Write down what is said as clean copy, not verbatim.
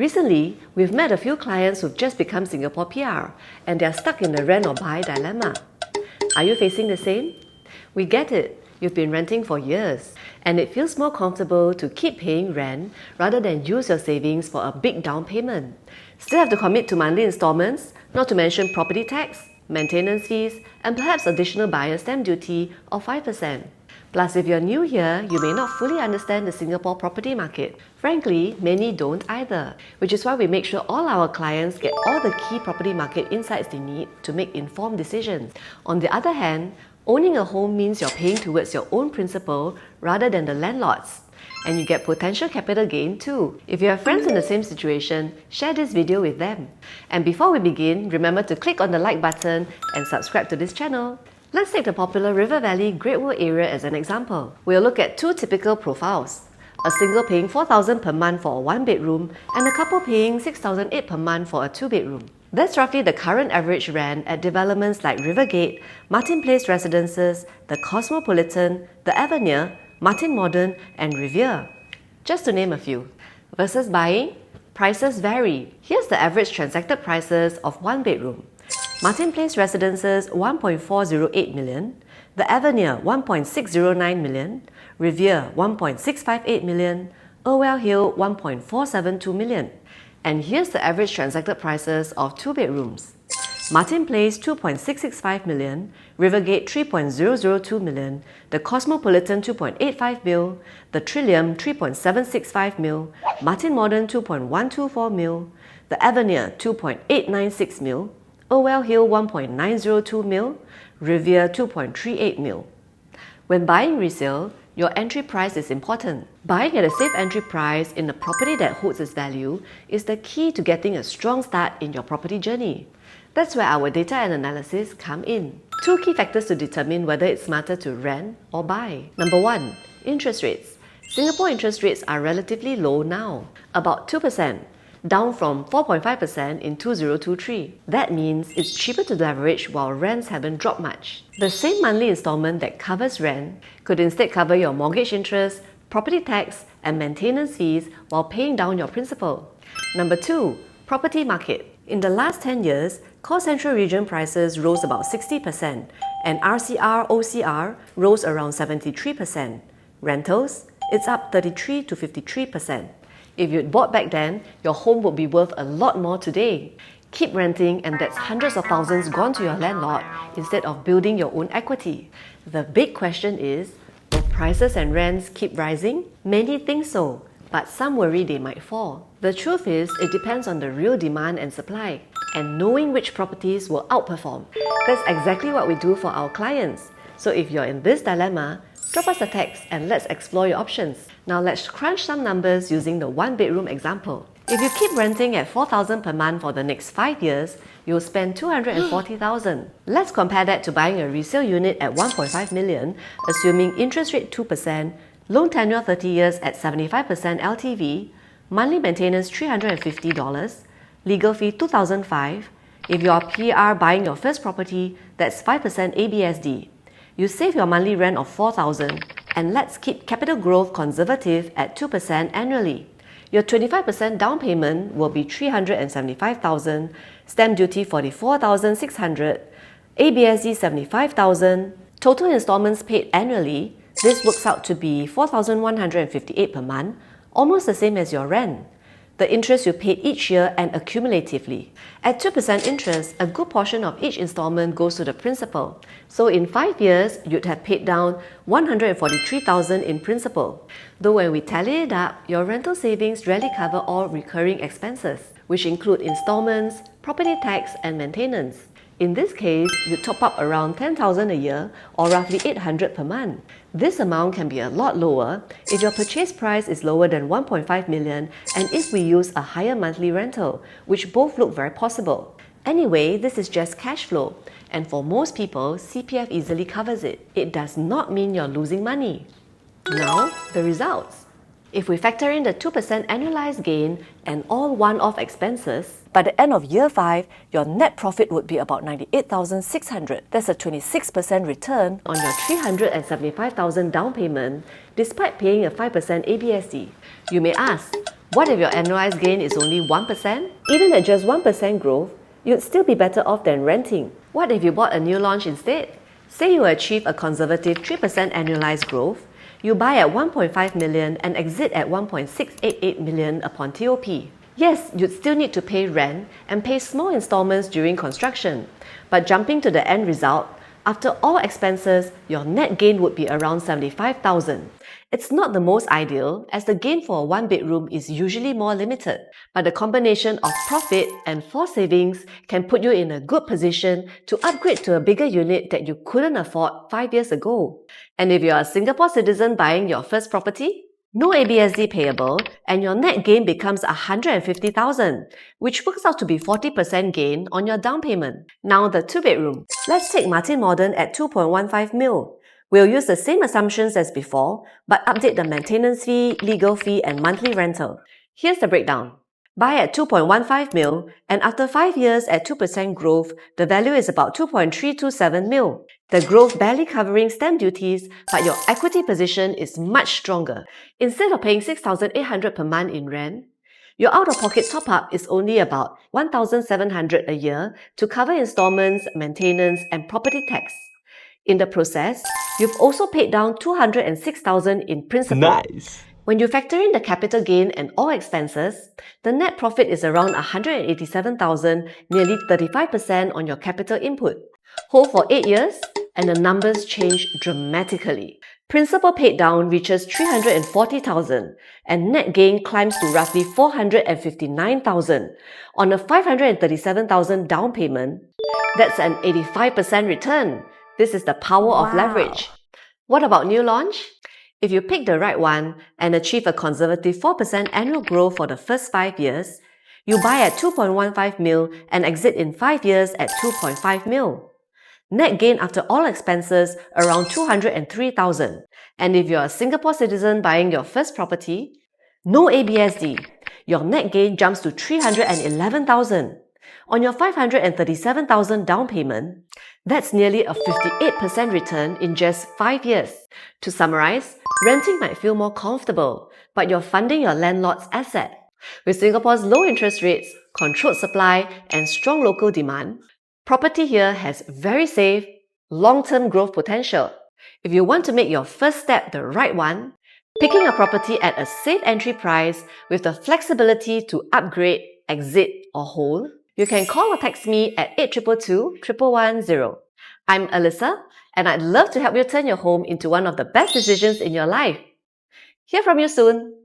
Recently, we've met a few clients who've just become Singapore PR and they're stuck in the rent or buy dilemma. Are you facing the same? We get it. You've been renting for years and it feels more comfortable to keep paying rent rather than use your savings for a big down payment. Still have to commit to monthly installments, not to mention property tax, maintenance fees, and perhaps additional buyer's stamp duty of 5%. Plus, if you're new here, you may not fully understand the Singapore property market. Frankly, many don't either, which is why we make sure all our clients get all the key property market insights they need to make informed decisions. On the other hand, owning a home means you're paying towards your own principal rather than the landlord's. And you get potential capital gain too. If you have friends in the same situation, share this video with them. And before we begin, remember to click on the like button and subscribe to this channel. Let's take the popular River Valley Great World area as an example. We'll look at two typical profiles. A single paying $4,000 per month for a one-bedroom and a couple paying $6,800 per month for a two-bedroom. That's roughly the current average rent at developments like Rivergate, Martin Place Residences, the Cosmopolitan, the Avenue, Martin Modern, and Riviera, just to name a few. Versus buying, prices vary. Here's the average transacted prices of one bedroom. Martin Place Residences 1.408 million, The Avenue 1.609 million, Riviera 1.658 million, Irwell Hill 1.472 million. And here's the average transacted prices of two bedrooms. Martin Place 2.665 million, Rivergate 3.002 million, the Cosmopolitan 2.85 mil, the Trillium 3.765 mil, Martin Modern 2.124 mil, the Avenue 2.896 mil, Irwell Hill 1.902 mil, Riviera 2.38 mil. When buying resale, your entry price is important. Buying at a safe entry price in a property that holds its value is the key to getting a strong start in your property journey. That's where our data and analysis come in. Two key factors to determine whether it's smarter to rent or buy. Number one, interest rates. Singapore interest rates are relatively low now, about 2%, down from 4.5% in 2023. That means it's cheaper to leverage while rents haven't dropped much. The same monthly installment that covers rent could instead cover your mortgage interest, property tax, and maintenance fees while paying down your principal. Number two, property market. In the last 10 years, core central region prices rose about 60% and RCR OCR rose around 73%. Rentals, it's up 33 to 53%. If you'd bought back then, your home would be worth a lot more today. Keep renting and that's hundreds of thousands gone to your landlord instead of building your own equity. The big question is, will prices and rents keep rising? Many think so, but some worry they might fall. The truth is, it depends on the real demand and supply, and knowing which properties will outperform. That's exactly what we do for our clients. So if you're in this dilemma, drop us a text and let's explore your options. Now let's crunch some numbers using the one-bedroom example. If you keep renting at $4,000 per month for the next 5 years, you'll spend $240,000. Let's compare that to buying a resale unit at $1.5 million, assuming interest rate 2%, loan tenure 30 years at 75% LTV, monthly maintenance $350, legal fee $2,005. If you're a PR buying your first property, that's 5% ABSD. You save your monthly rent of $4,000, and let's keep capital growth conservative at 2% annually. Your 25% down payment will be $375,000, stamp duty $44,600, ABSD $75,000, total installments paid annually. This works out to be $4,158 per month, almost the same as your rent. The interest you paid each year and accumulatively. At 2% interest, a good portion of each installment goes to the principal. So in 5 years, you'd have paid down $143,000 in principal. Though when we tally it up, your rental savings rarely cover all recurring expenses, which include installments, property tax, and maintenance. In this case, you top up around $10,000 a year or roughly $800 per month. This amount can be a lot lower if your purchase price is lower than $1.5 million and if we use a higher monthly rental, which both look very possible. Anyway, this is just cash flow, and for most people, CPF easily covers it. It does not mean you're losing money. Now, the results. If we factor in the 2% annualized gain and all one-off expenses, by the end of year 5, your net profit would be about $98,600. That's a 26% return on your $375,000 down payment despite paying a 5% ABSD. You may ask, What if your annualized gain is only 1%? Even at just 1% growth, you'd still be better off than renting. What if you bought a new launch instead? Say you achieve a conservative 3% annualized growth, you buy at 1.5 million and exit at 1.688 million upon TOP. Yes, you'd still need to pay rent and pay small installments during construction, but jumping to the end result, after all expenses, your net gain would be around 75,000. It's not the most ideal, as the gain for a one-bedroom is usually more limited, but the combination of profit and forced savings can put you in a good position to upgrade to a bigger unit that you couldn't afford 5 years ago. And if you're a Singapore citizen buying your first property, no ABSD payable, and your net gain becomes 150,000, which works out to be 40% gain on your down payment. Now the 2-bedroom. Let's take Martin Modern at 2.15 mil. We'll use the same assumptions as before, but update the maintenance fee, legal fee, and monthly rental. Here's the breakdown. Buy at 2.15 mil, and after 5 years at 2% growth, the value is about 2.327 mil. The growth barely covering stamp duties, but your equity position is much stronger. Instead of paying 6,800 per month in rent, your out-of-pocket top-up is only about 1,700 a year to cover installments, maintenance, and property tax. In the process, you've also paid down 206,000 in principal. Nice! When you factor in the capital gain and all expenses, the net profit is around 187,000, nearly 35% on your capital input. Hold for 8 years, and the numbers change dramatically. Principal paid down reaches 340,000, and net gain climbs to roughly 459,000. On a 537,000 down payment, that's an 85% return. This is the power of leverage. What about new launch? If you pick the right one and achieve a conservative 4% annual growth for the first 5 years, you buy at 2.15 mil and exit in 5 years at 2.5 mil. Net gain after all expenses around 203,000. And if you're a Singapore citizen buying your first property, no ABSD, your net gain jumps to 311,000. On your 537,000 down payment, that's nearly a 58% return in just 5 years. To summarize, renting might feel more comfortable, but you're funding your landlord's asset. With Singapore's low interest rates, controlled supply, and strong local demand, property here has very safe, long-term growth potential. If you want to make your first step the right one, picking a property at a safe entry price with the flexibility to upgrade, exit, or hold, you can call or text me at 8222 11110. I'm Alyssa, and I'd love to help you turn your home into one of the best decisions in your life. Hear from you soon!